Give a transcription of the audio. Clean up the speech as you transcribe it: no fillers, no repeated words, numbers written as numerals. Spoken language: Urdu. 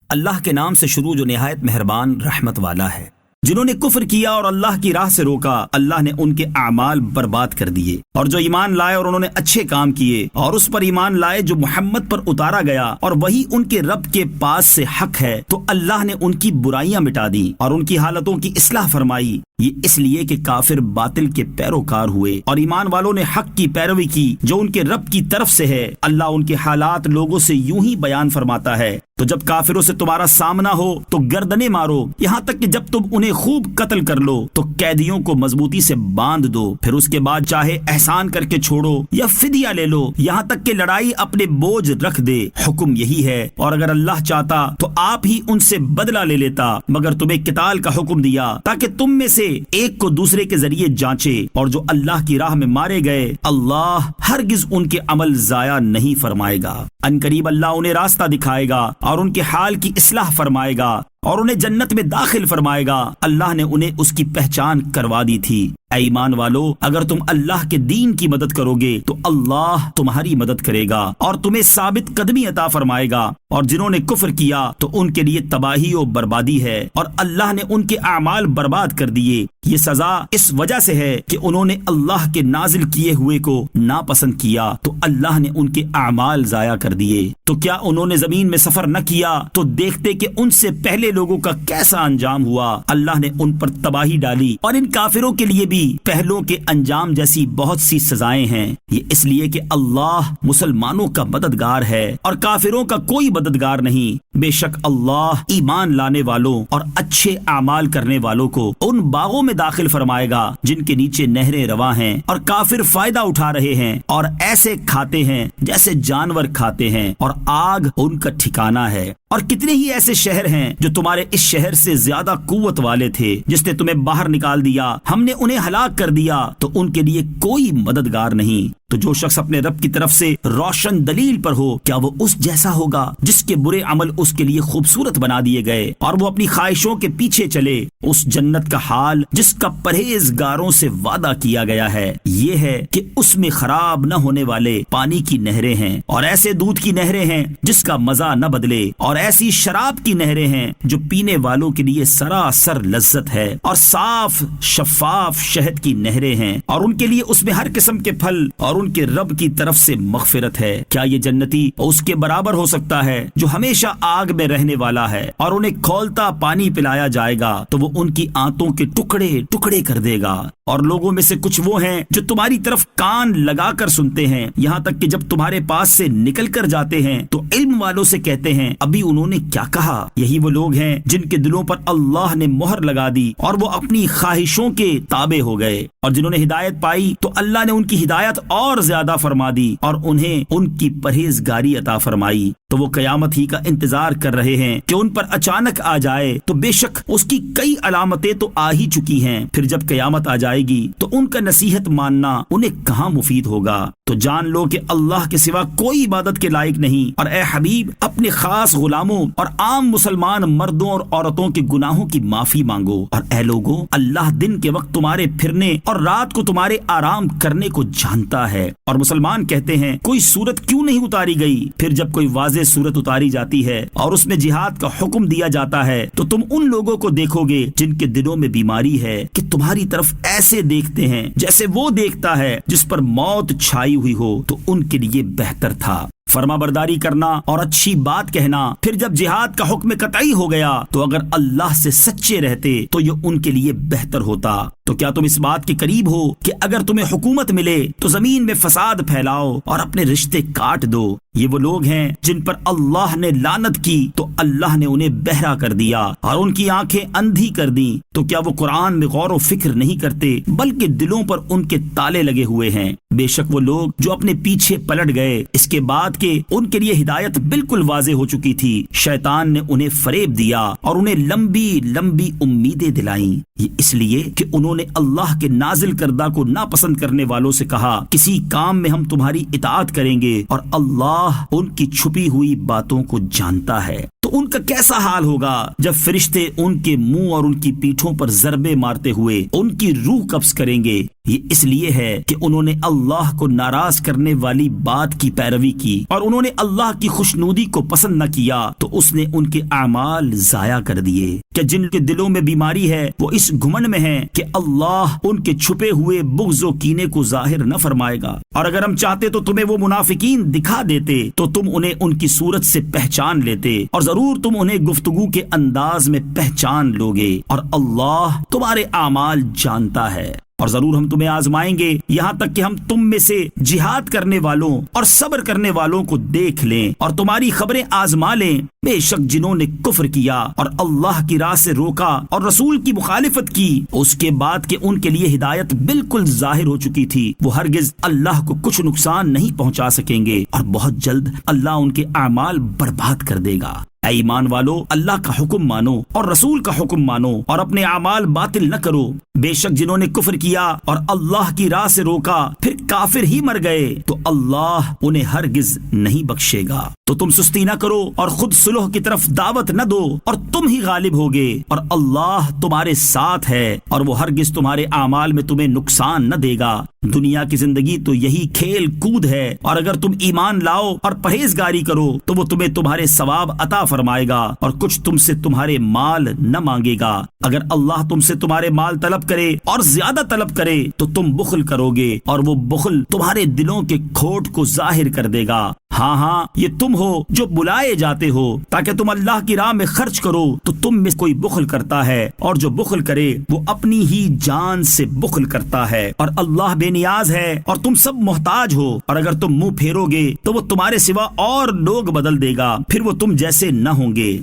اللہ کے نام سے شروع جو نہایت مہربان رحمت والا ہے۔ جنہوں نے کفر کیا اور اللہ کی راہ سے روکا، اللہ نے ان کے اعمال برباد کر دیے، اور جو ایمان لائے اور انہوں نے اچھے کام کیے اور اس پر ایمان لائے جو محمد پر اتارا گیا اور وہی ان کے رب کے پاس سے حق ہے، تو اللہ نے ان کی برائیاں مٹا دی اور ان کی حالتوں کی اصلاح فرمائی۔ یہ اس لیے کہ کافر باطل کے پیروکار ہوئے اور ایمان والوں نے حق کی پیروی کی جو ان کے رب کی طرف سے ہے۔ اللہ ان کے حالات لوگوں سے یوں ہی بیان فرماتا ہے، تو جب کافروں سے تمہارا سامنا ہو تو گردنیں مارو، یہاں تک کہ جب تم انہیں خوب قتل کر لو تو قیدیوں کو مضبوطی سے باندھ دو، پھر اس کے بعد چاہے احسان کر کے چھوڑو یا فدیہ لے لو، یہاں تک کہ لڑائی اپنے بوجھ رکھ دے۔ حکم یہی ہے، اور اگر اللہ چاہتا تو آپ ہی ان سے بدلہ لے لیتا، مگر تمہیں قتال کا حکم دیا تاکہ تم میں سے ایک کو دوسرے کے ذریعے جانچے، اور جو اللہ کی راہ میں مارے گئے اللہ ہرگز ان کے عمل ضائع نہیں فرمائے گا۔ ان قریب اللہ انہیں راستہ دکھائے گا اور ان کے حال کی اصلاح فرمائے گا اور انہیں جنت میں داخل فرمائے گا۔ اللہ نے انہیں اس کی پہچان کروا دی تھی۔ اے ایمان والو، اگر تم اللہ کے دین کی مدد کرو گے تو اللہ تمہاری مدد کرے گا اور تمہیں ثابت قدمی عطا فرمائے گا، اور جنہوں نے کفر کیا تو ان کے لیے تباہی و بربادی ہے، اور اللہ نے ان کے اعمال برباد کر دیے۔ یہ سزا اس وجہ سے ہے کہ انہوں نے اللہ کے نازل کیے ہوئے کو ناپسند کیا تو اللہ نے ان کے اعمال ضائع کر دیے۔ تو کیا انہوں نے زمین میں سفر نہ کیا تو دیکھتے کہ ان سے پہلے لوگوں کا کیسا انجام ہوا۔ اللہ نے ان پر تباہی ڈالی، اور ان کافروں کے لیے بھی پہلوں کے انجام جیسی بہت سی سزائیں ہیں۔ یہ اس لیے کہ اللہ مسلمانوں کا مددگار ہے اور کافروں کا کوئی مددگار نہیں۔ بے شک اللہ ایمان لانے والوں اور اچھے اعمال کرنے والوں کو ان باغوں میں داخل فرمائے گا جن کے نیچے نہریں رواں ہیں، اور کافر فائدہ اٹھا رہے ہیں اور ایسے کھاتے ہیں جیسے جانور کھاتے ہیں، اور آگ ان کا ٹھکانہ ہے۔ اور کتنے ہی ایسے شہر ہیں جو تمہارے اس شہر سے زیادہ قوت والے تھے، جس نے تمہیں باہر نکال دیا، ہم نے انہیں ہلاک کر دیا تو ان کے لیے کوئی مددگار نہیں۔ تو جو شخص اپنے رب کی طرف سے روشن دلیل پر ہو، کیا وہ اس جیسا ہوگا جس کے برے عمل اس کے لیے خوبصورت بنا دیے گئے اور وہ اپنی خواہشوں کے پیچھے چلے؟ اس جنت کا حال جس کا پرہیزگاروں سے وعدہ کیا گیا ہے یہ ہے کہ اس میں خراب نہ ہونے والے پانی کی نہریں ہیں، اور ایسے دودھ کی نہریں ہیں جس کا مزہ نہ بدلے، اور ایسی شراب کی نہریں ہیں جو پینے والوں کے لیے سراسر لذت ہے، اور صاف شفاف شہد کی نہریں ہیں، اور ان کے لیے اس میں ہر قسم کے پھل اور ان کے رب کی طرف سے مغفرت ہے۔ کیا یہ جنتی اس کے برابر ہو سکتا ہے جو ہمیشہ آگ میں رہنے والا ہے، اور انہیں کھولتا پانی پلایا جائے گا تو وہ ان کی آنتوں کے ٹکڑے ٹکڑے کر دے گا۔ اور لوگوں میں سے کچھ وہ ہیں جو تمہاری طرف کان لگا کر سنتے ہیں، یہاں تک کہ جب تمہارے پاس سے نکل کر جاتے ہیں تو علم والوں سے کہتے ہیں ابھی انہوں نے کیا کہا۔ یہی وہ لوگ ہیں جن کے دلوں پر اللہ نے مہر لگا دی اور وہ اپنی خواہشوں کے تابع ہو گئے، اور جنہوں نے ہدایت پائی تو اللہ نے ان کی ہدایت اور زیادہ فرما دی اور انہیں ان کی پرہیزگاری عطا فرمائی۔ تو وہ قیامت ہی کا انتظار کر رہے ہیں کہ ان پر اچانک آ جائے، تو بے شک اس کی کئی علامتیں تو آ ہی چکی ہیں۔ پھر جب قیامت آ جائے گی تو ان کا نصیحت ماننا انہیں کہاں مفید ہوگا۔ تو جان لو کہ اللہ کے سوا کوئی عبادت کے لائق نہیں، اور اے حبیب اپنے خاص غلاموں اور عام مسلمان مردوں اور عورتوں کے گناہوں کی معافی مانگو۔ اور اے لوگو، اللہ دن کے وقت تمہارے پھرنے اور رات کو تمہارے آرام کرنے کو جانتا ہے۔ اور مسلمان کہتے ہیں کوئی صورت کیوں نہیں اتاری گئی؟ پھر جب کوئی واضح صورت اتاری جاتی ہے اور اس میں جہاد کا حکم دیا جاتا ہے تو تم ان لوگوں کو دیکھو گے جن کے دلوں میں بیماری ہے کہ تمہاری طرف ایسے دیکھتے ہیں جیسے وہ دیکھتا ہے جس پر موت چھائی ہوئی ہو، تو ان کے لیے بہتر تھا فرما برداری کرنا اور اچھی بات کہنا۔ پھر جب جہاد کا حکم قطعی ہو گیا تو اگر اللہ سے سچے رہتے تو یہ ان کے لیے بہتر ہوتا۔ تو کیا تم اس بات کے قریب ہو کہ اگر تمہیں حکومت ملے تو زمین میں فساد پھیلاؤ اور اپنے رشتے کاٹ دو؟ یہ وہ لوگ ہیں جن پر اللہ نے لعنت کی تو اللہ نے انہیں بہرا کر دیا اور ان کی آنکھیں اندھی کر دیں۔ تو کیا وہ قرآن میں غور و فکر نہیں کرتے بلکہ دلوں پر ان کے تالے لگے ہوئے ہیں؟ بے شک وہ لوگ جو اپنے پیچھے پلٹ گئے اس کے بعد کہ ان کے لیے ہدایت بالکل واضح ہو چکی تھی، شیطان نے انہیں فریب دیا اور انہیں لمبی لمبی امیدیں دلائیں۔ یہ اس لیے کہ انہوں نے اللہ کے نازل کردہ کو ناپسند کرنے والوں سے کہا کسی کام میں ہم تمہاری اطاعت کریں گے اور اللہ ان کی چھپی ہوئی باتوں کو جانتا ہے۔ تو ان کا کیسا حال ہوگا جب فرشتے ان کے منہ اور ان کی پیٹھوں پر ضربے مارتے ہوئے ان کی روح قبض کریں گے۔ یہ اس لیے ہے کہ انہوں نے اللہ کو ناراض کرنے والی بات کی پیروی کی اور انہوں نے اللہ کی خوشنودی کو پسند نہ کیا تو اس نے ان کے اعمال ضائع کر دیے۔ کہ جن کے دلوں میں بیماری ہے وہ اس گھمنڈ میں ہے کہ اللہ ان کے چھپے ہوئے بغض و کینے کو ظاہر نہ فرمائے گا، اور اگر ہم چاہتے تو تمہیں وہ منافقین دکھا دیتے تو تم انہیں ان کی صورت سے پہچان لیتے، اور ضرور تم انہیں گفتگو کے انداز میں پہچان لوگے، اور اللہ تمہارے اعمال جانتا ہے۔ اور ضرور ہم تمہیں آزمائیں گے یہاں تک کہ ہم تم میں سے جہاد کرنے والوں اور صبر کرنے والوں کو دیکھ لیں اور تمہاری خبریں آزما لیں۔ بے شک جنہوں نے کفر کیا اور اللہ کی راہ سے روکا اور رسول کی مخالفت کی اس کے بعد کہ ان کے لیے ہدایت بالکل ظاہر ہو چکی تھی، وہ ہرگز اللہ کو کچھ نقصان نہیں پہنچا سکیں گے، اور بہت جلد اللہ ان کے اعمال برباد کر دے گا۔ اے ایمان والو، اللہ کا حکم مانو اور رسول کا حکم مانو اور اپنے اعمال باطل نہ کرو۔ بے شک جنہوں نے کفر کیا اور اللہ کی راہ سے روکا پھر کافر ہی مر گئے تو اللہ انہیں ہرگز نہیں بخشے گا۔ تو تم سستی نہ کرو اور خود صلح کی طرف دعوت نہ دو، اور تم ہی غالب ہوگے، اور اللہ تمہارے ساتھ ہے اور وہ ہرگز تمہارے اعمال میں تمہیں نقصان نہ دے گا۔ دنیا کی زندگی تو یہی کھیل کود ہے، اور اگر تم ایمان لاؤ اور پرہیزگاری کرو تو وہ تمہیں تمہارے ثواب عطا فرمائے گا اور کچھ تم سے تمہارے مال نہ مانگے گا۔ اگر اللہ تم سے تمہارے مال طلب کرے اور زیادہ طلب کرے تو تم بخل کرو گے، اور وہ بخل تمہارے دلوں کے کھوٹ کو ظاہر کر دے گا۔ ہاں یہ تم ہو جو بلائے جاتے ہو تاکہ تم اللہ کی راہ میں خرچ کرو، تو تم میں کوئی بخل کرتا ہے، اور جو بخل کرے وہ اپنی ہی جان سے بخل کرتا ہے، اور اللہ بے نیاز ہے اور تم سب محتاج ہو، اور اگر تم منہ پھیرو گے تو وہ تمہارے سوا اور لوگ بدل دے گا، پھر وہ تم جیسے نہ ہوں گے۔